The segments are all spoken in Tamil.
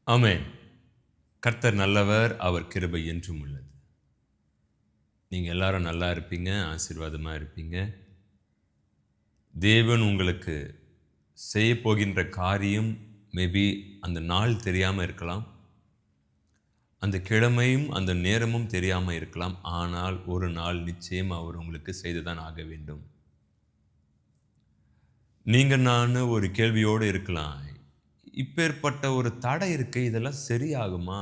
ஆமென். கர்த்தர் நல்லவர், அவர் கிருபை என்றும் உள்ளது. நீங்க எல்லாரும் நல்லா இருப்பீங்க, ஆசீர்வாதமா இருப்பீங்க. தேவன் உங்களுக்கு செய்யப்போகின்ற காரியம் மேபி அந்த நாள் தெரியாம இருக்கலாம். அந்த கிழமையும், அந்த நேரமும் தெரியாம இருக்கலாம். ஆனால் ஒரு நாள் நிச்சயம் அவர் உங்களுக்கு செய்து தான் ஆக வேண்டும். நீங்க நானு ஒரு கேள்வியோடு இருக்கலாம். இப்பேற்பட்ட ஒரு தடை இருக்கே, இதெல்லாம் சரியாகுமா?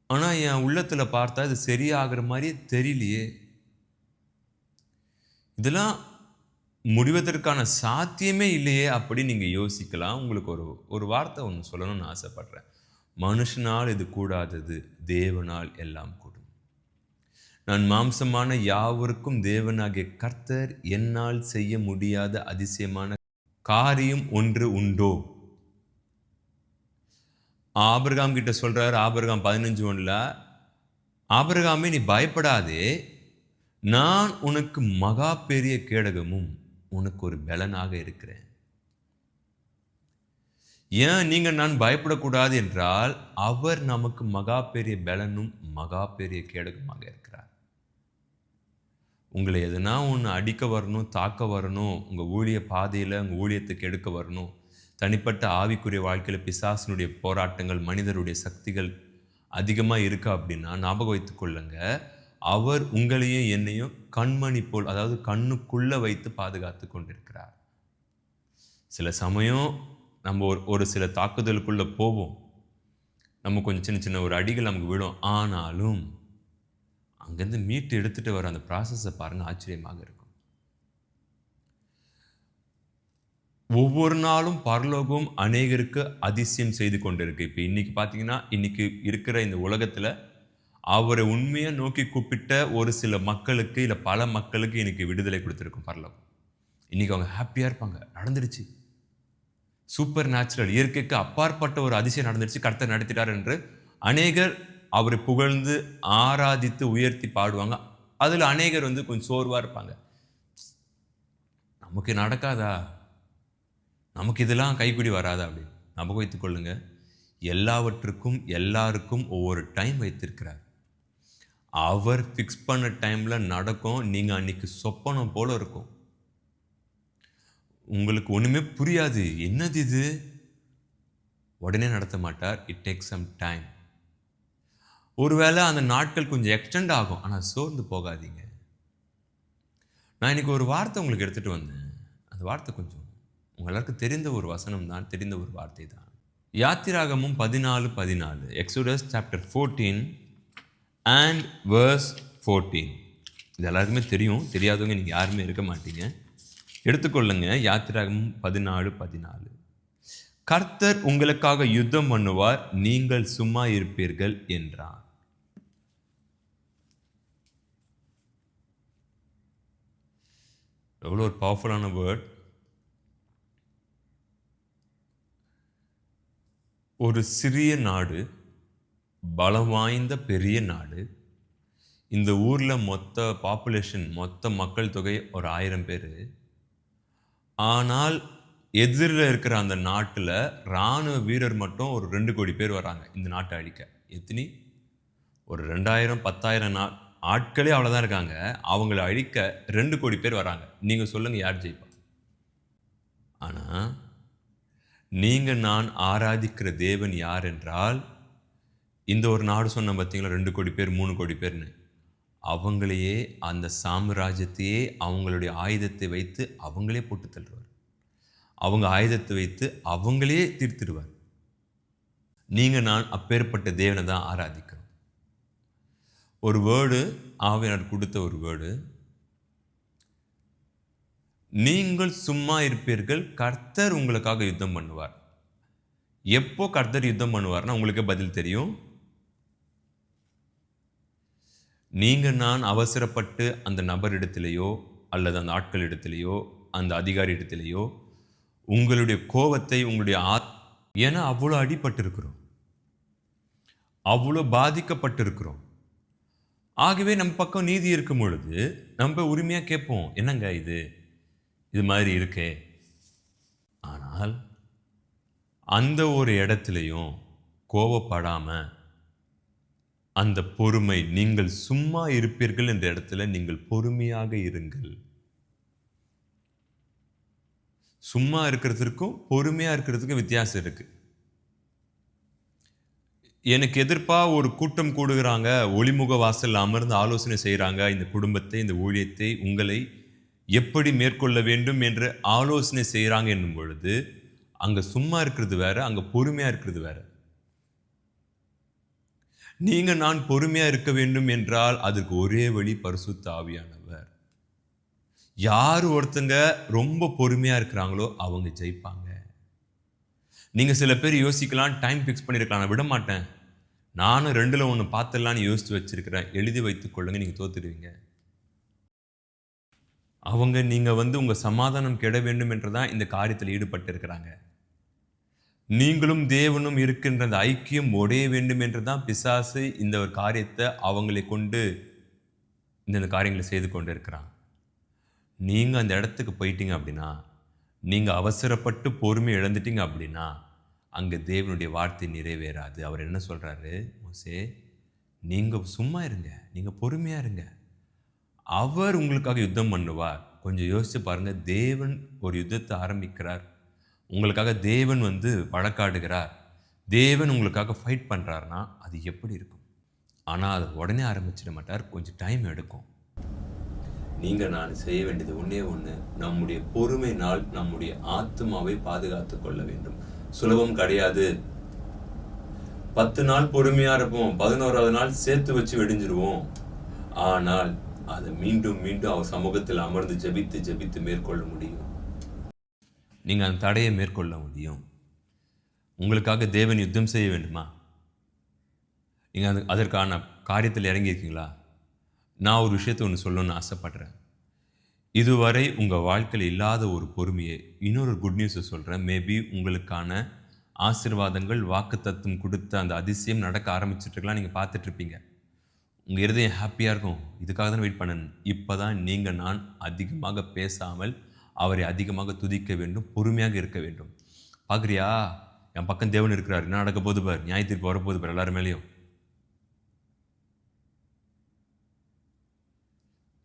ஆனா என் உள்ளத்துல பார்த்தா இது சரியாகிற மாரியே தெரியலையே! இதெல்லாம் முடிவதற்கான சாத்தியமே இல்லையே! அப்படின்னு நீங்க யோசிக்கலாம். உங்களுக்கு ஒரு ஒரு வார்த்தை ஒண்ணு சொல்லணும்னு ஆசைப்படுறேன். மனுஷனால் இது கூடாதது, தேவனால் எல்லாம் கூடும். நான் மாம்சமான யாவருக்கும் தேவனாகிய கர்த்தர் என்னால் செய்ய முடியாத அதிசயமான காரியம் ஒன்று உண்டோ? ஆபிரகாம் கிட்ட சொல்றாரு, ஆபிரகாம் 15:1 ஆபிரகாமே நீ பயப்படாதே, நான் உனக்கு மகா பெரிய கேடகமும், உனக்கு ஒரு பெலனாக இருக்கிறேன். ஏன் நான் பயப்படக்கூடாது என்றால், அவர் நமக்கு மகா பெரிய பெலனும், மகா பெரிய கேடகமாக இருக்கிறார். உங்கள எதனா ஒண்ணு அடிக்க வரணும், தாக்க வரணும், உங்க ஊழிய பாதையில உங்க ஊழியத்துக்கு எடுக்க வரணும். தனிப்பட்ட ஆவிக்குரிய வாழ்க்கையில பிசாசினுடைய போராட்டங்கள், மனிதருடைய சக்திகள் அதிகமா இருக்கு அப்படின்னா, ஞாபகம் வைத்துக் கொள்ளுங்க. அவர் உங்களையும் என்னையும் கண்மணி போல், அதாவது கண்ணுக்குள்ள வைத்து பாதுகாத்துக் கொண்டிருக்கிறார். சில சமயம் நம்ம ஒரு சில தாக்குதலுக்குள்ள போவோம். நம்ம கொஞ்சம் சின்ன சின்ன ஒரு அடிகள் நமக்கு விழும். ஆனாலும், அங்கேருந்து மீட்டு எடுத்துட்டு வர அந்த ப்ராசஸ பாருங்க, ஆச்சரியமாக இருக்கும். ஒவ்வொரு நாளும் பரலோகம் அநேகருக்கு அதிசயம் செய்து கொண்டிருக்கு. இப்ப இன்னைக்கு பார்த்தீங்கன்னா, இன்னைக்கு இருக்கிற இந்த உலகத்துல, அவரை உண்மையா நோக்கி கூப்பிட்ட ஒரு சில மக்களுக்கு, இல்ல பல மக்களுக்கு இன்னைக்கு விடுதலை குடுத்திருக்கும் பரலோகம். இன்னைக்கு அவங்க ஹேப்பியா இருப்பாங்க. நடந்துடுச்சு. சூப்பர் நேச்சுரல், இயற்கைக்கு அப்பாற்பட்ட ஒரு அதிசயம் நடந்துடுச்சு. கர்த்தர் நடத்திட்டார் என்று அநேகர் அவரை புகழ்ந்து, ஆராதித்து, உயர்த்தி பாடுவாங்க. அதுல அநேகர் கொஞ்சம் சோர்வா இருப்பாங்க. நமக்கு நடக்காதா? நமக்கு இதெல்லாம் கைக்கூடி வராதா? அப்படின்னு. ஞாபகம் வைத்துக் கொள்ளுங்க. எல்லாவற்றுக்கும், எல்லாருக்கும் ஒவ்வொரு டைம் வைத்திருக்கிறார். அவர் ஃபிக்ஸ் பண்ண டைம்ல நடக்கும். நீங்க அன்னைக்கு சொப்பனம் போல இருக்கும். உங்களுக்கு ஒண்ணுமே புரியாது. என்னது இது? உடனே நடத்த மாட்டார். It takes some time. ஒருவேளை அந்த நாட்கள் கொஞ்சம் எக்ஸ்டெண்ட் ஆகும். ஆனா சோர்ந்து போகாதீங்க. நான் இன்னைக்கு ஒரு வார்த்தை உங்களுக்கு எடுத்துட்டு வந்தேன். அந்த வார்த்தை கொஞ்சம் உங்க எல்லாருக்கும் தெரிந்த ஒரு வசனம் தான், தெரிந்த ஒரு வார்த்தை தான். யாத்திராகமம் 14:14. Exodus chapter 14 and verse 14. இது எல்லாருக்குமே தெரியும். தெரியாதவங்க நீங்க யாருமே இருக்க மாட்டீங்க. எடுத்துக்கொள்ளுங்க. யாத்திராகமம் 14:14. கர்த்தர் உங்களுக்காக யுத்தம் பண்ணுவார், நீங்கள் சும்மா இருப்பீர்கள் என்றார். எவ்வளோ ஒரு பவர்ஃபுல்லான வேர்ட். ஒரு சிறிய நாடு, பலம் வாய்ந்த பெரிய நாடு. இந்த ஊர்ல மொத்த பாப்புலேஷன், மொத்த மக்கள் தொகை ஒரு 1000 பேரு. ஆனால் எதிரில இருக்கிற அந்த நாட்டுல ராணுவ வீரர் மட்டும் ஒரு 2 கோடி பேர் வராங்க இந்த நாட்டை அழிக்க. எத்தனை? ஒரு 2000, 10,000 ஆட்களே அவ்வளவுதான் இருக்காங்க. அவங்கள அழிக்க 2 கோடி பேர் வராங்க. நீங்க சொல்லுங்க யார் ஜெயிப்பா? ஆனா நான் ஆராதிக்கிற தேவன் யார் என்றால், இந்த ஒரு நாடு சொன்ன பார்த்தீங்களா, 2 கோடி பேர், 3 கோடி பேர்ன்னு. அவங்களையே, அந்த சாம்ராஜ்யத்தையே அவங்களுடைய ஆயுதத்தை வைத்து அவங்களே போட்டு தள்ளுவார். அவங்க ஆயுதத்தை வைத்து அவங்களே தீர்த்திடுவார். நான் அப்பேற்பட்ட தேவனை தான் ஆராதிக்கிறோம். ஒரு வேர்டு, ஆவியானவர் கொடுத்த ஒரு வேர்டு. நீங்கள் சும்மா இருப்பீர்கள், கர்த்தர் உங்களுக்காக யுத்தம் பண்ணுவார். எப்போ கர்த்தர் யுத்தம் பண்ணுவார்னா உங்களுக்கே பதில் தெரியும். நான் அவசரப்பட்டு அந்த நபரிடத்திலேயோ, அல்லது அந்த ஆட்கள் இடத்திலேயோ, அந்த அதிகாரி இடத்திலேயோ உங்களுடைய கோபத்தை, உங்களுடைய ஏன்னா அவ்வளோ அடிபட்டிருக்கிறோம், அவ்வளோ பாதிக்கப்பட்டிருக்கிறோம். ஆகவே நம்ம பக்கம் நீதி இருக்கும் பொழுது நம்ம உரிமையா கேட்போம், என்னங்க இது மாதிரி இருக்கே. ஆனால் அந்த ஒரு இடத்துலையும் கோபப்படாம அந்த பொறுமை, நீங்கள் சும்மா இருப்பீர்கள் என்ற இடத்துல நீங்கள் பொறுமையாக இருங்கள். சும்மா இருக்கிறதுக்கும் பொறுமையா இருக்கிறதுக்கும் வித்தியாசம் இருக்கு. எனக்கு எதிர்ப்பா ஒரு கூட்டம் கூடுகிறாங்க, ஒளிமுக வாசல் அமர்ந்து ஆலோசனை செய்கிறாங்க, இந்த குடும்பத்தை, இந்த ஊழியத்தை, உங்களை எப்படி மேற்கொள்ள வேண்டும் என்று ஆலோசனை செய்கிறாங்க என்னும் பொழுது, அங்க சும்மா இருக்கிறது வேற, அங்க பொறுமையா இருக்கிறது வேற. நீங்க நான் பொறுமையா இருக்க வேண்டும் என்றால் அதற்கு ஒரே வழி பரிசுத்த ஆவியானவர். யார் ஒருத்தங்க ரொம்ப பொறுமையா இருக்கிறாங்களோ அவங்க ஜெயிப்பாங்க. நீங்க சில பேர் யோசிக்கலாம், டைம் ஃபிக்ஸ் பண்ணியிருக்கலாம், நான் விட மாட்டேன், நானும் 2ல் 1 பார்த்துடலான்னு யோசிச்சு வச்சிருக்கிறேன், எழுதி வைத்துக் கொள்ளுங்க, நீங்க தோத்துடுவீங்க. அவங்க நீங்க உங்க சமாதானம் கெட வேண்டும் என்றுதான் இந்த காரியத்தில் ஈடுபட்டு இருக்கிறாங்க. நீங்களும் தேவனும் இருக்கின்ற அந்த ஐக்கியம் உடைய வேண்டும் என்றுதான் பிசாசு இந்த ஒரு காரியத்தை அவங்களை கொண்டு இந்த காரியங்களை செய்து கொண்டு இருக்கிறான். நீங்க அந்த இடத்துக்கு போயிட்டீங்க அப்படின்னா, நீங்க அவசரப்பட்டு பொறுமை இழந்துட்டீங்க அப்படின்னா, அங்க தேவனுடைய வார்த்தை நிறைவேறாது. அவர் என்ன சொல்றாரு, மோசே நீங்க சும்மா இருங்க, நீங்க பொறுமையா இருங்க, அவர் உங்களுக்காக யுத்தம் பண்ணுவார். கொஞ்சம் யோசிச்சு பாருங்க, தேவன் ஒரு யுத்தத்தை ஆரம்பிக்கிறார், உங்களுக்காக தேவன் வழக்காடுகிறார், தேவன் உங்களுக்காக ஃபைட் பண்றாருன்னா அது எப்படி இருக்கும்? ஆனா அது உடனே ஆரம்பிச்சிட மாட்டார், கொஞ்சம் டைம் எடுக்கும். நீங்க நான் செய்ய வேண்டியது ஒண்ணே ஒண்ணு, நம்முடைய பொறுமையினால் நம்முடைய ஆத்மாவை பாதுகாத்துக் கொள்ள வேண்டும். சுலபம் கிடையாது. 10 நாள் பொறுமையா இருப்போம், 11வது நாள் சேர்த்து வச்சு வெடிஞ்சிருவோம். ஆனால் அதை மீண்டும் மீண்டும் அவர் சமூகத்தில் அமர்ந்து ஜெபித்து ஜெபித்து மேற்கொள்ள முடியும். நீங்க அந்த தடையை மேற்கொள்ள முடியும். உங்களுக்காக தேவன் யுத்தம் செய்ய வேண்டுமா? நீங்க அதற்கான காரியத்தில் இறங்கியிருக்கீங்களா? நான் ஒரு விஷயத்தை ஒன்று சொல்லணும்னு ஆசைப்படுறேன். இதுவரை உங்கள் வாழ்க்கையில் இல்லாத ஒரு பொறுமையை, இன்னொரு குட் நியூஸை சொல்கிறேன். மேபி உங்களுக்கான ஆசீர்வாதங்கள் வாக்குத்தத்தம் கொடுத்த அந்த அதிசயம் நடக்க ஆரம்பிச்சிட்ருக்கலாம், நீங்கள் பார்த்துட்ருப்பீங்க. உங்கள் இருதயம் ஹாப்பியாக இருக்கும், இதுக்காக தான் வெயிட் பண்ணணும். இப்போ தான் நீங்கள் நான் அதிகமாக பேசாமல் அவரை அதிகமாக துதிக்க வேண்டும், பொறுமையாக இருக்க வேண்டும். பார்க்குறியா, என் பக்கம் தேவன் இருக்கிறார், என்ன நடக்க போது பார், நியாய தீர்ப்பு வரப்போது பார் எல்லாரும் மேலேயும்.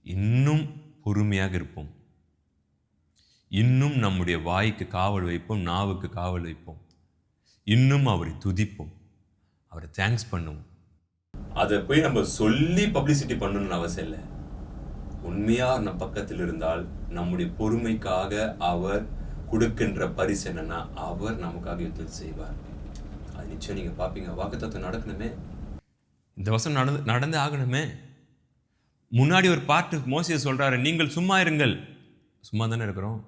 இன்னும் பொறுமையாக இருப்போம், இன்னும் நம்முடைய வாய்க்கு காவல் வைப்போம், நாவுக்கு காவல் வைப்போம், இன்னும் அவரை துதிப்போம், அவரை தேங்க்ஸ் பண்ணுவோம். அதை போய் நம்ம சொல்லி பப்ளிசிட்டி பண்ணணும்னு அவசியம் இல்லை. உண்மையா நம்ம பக்கத்தில் இருந்தால் நம்முடைய பொறுமைக்காக அவர் கொடுக்கின்ற பரிசு என்னன்னா, அவர் நமக்காக யுத்தம் செய்வார். அது நிச்சயம் நீங்க பார்ப்பீங்க. வாக்குத்தத்தம் நடக்கணுமே, இந்த வருஷம் நடந்து ஆகணுமே. முன்னாடி ஒரு பாட்டு மோசே சொல்றாரு, நீங்கள் சும்மா இருங்கள். சும்மா தானே இருக்கிறோம்.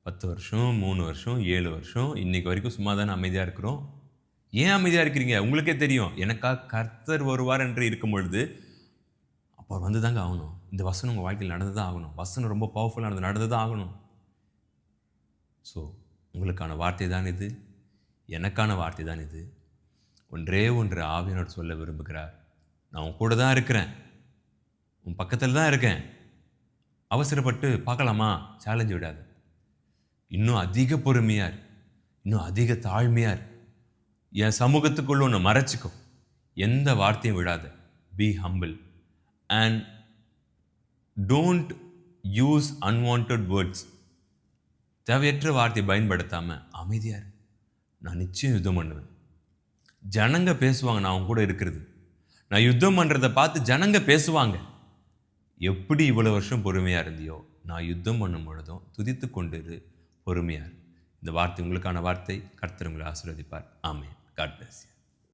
10 வருஷம், 3 வருஷம், 7 வருஷம், இன்னைக்கு வரைக்கும் சும்மா தானே அமைதியாக இருக்கிறோம். ஏன் அமைதியாக இருக்கிறீங்க? உங்களுக்கே தெரியும், எனக்காக கர்த்தர் வருவார் என்று இருக்கும் பொழுது அப்போ அவர் தாங்க ஆகணும். இந்த வசனம் உங்கள் வாழ்க்கையில் நடந்து தான் ஆகணும். வசனம் ரொம்ப பவர்ஃபுல்லானது, நடந்து தான் ஆகணும். ஸோ உங்களுக்கான வார்த்தை தான் இது, எனக்கான வார்த்தை தான் இது. ஒன்றே ஒன்று ஆவியானவர் சொல்ல விரும்புகிறார், நான் உன் கூட தான் இருக்கிறேன், உன் பக்கத்தில் தான் இருக்கேன். அவசரப்பட்டு பார்க்கலாமா, சேலஞ்சு விடாது. இன்னும் அதிக பொறுமையார், இன்னும் அதிக தாழ்மையார், என் சமூகத்துக்குள்ள ஒன்று மறைச்சிக்கும், எந்த வார்த்தையும் விடாத. B humble and don't use unwanted words. தேவையற்ற வார்த்தையை பயன்படுத்தாமல் அமைதியார். நான் நிச்சயம் யுத்தம் பண்ணுவேன். ஜனங்க பேசுவாங்க, நான் அவங்க கூட இருக்கிறது. நான் யுத்தம் பண்ணுறதை பார்த்து ஜனங்க பேசுவாங்க, எப்படி இவ்வளோ வருஷம் பொறுமையாக இருந்தியோ, நான் யுத்தம் பண்ணும் பொழுதும் துதித்து கொண்டு பொறுமையார். இந்த வார்த்தை உங்களுக்கான வார்த்தை. கர்த்தர் உங்களை ஆசீர்வதிப்பார். ஆமென். God bless you.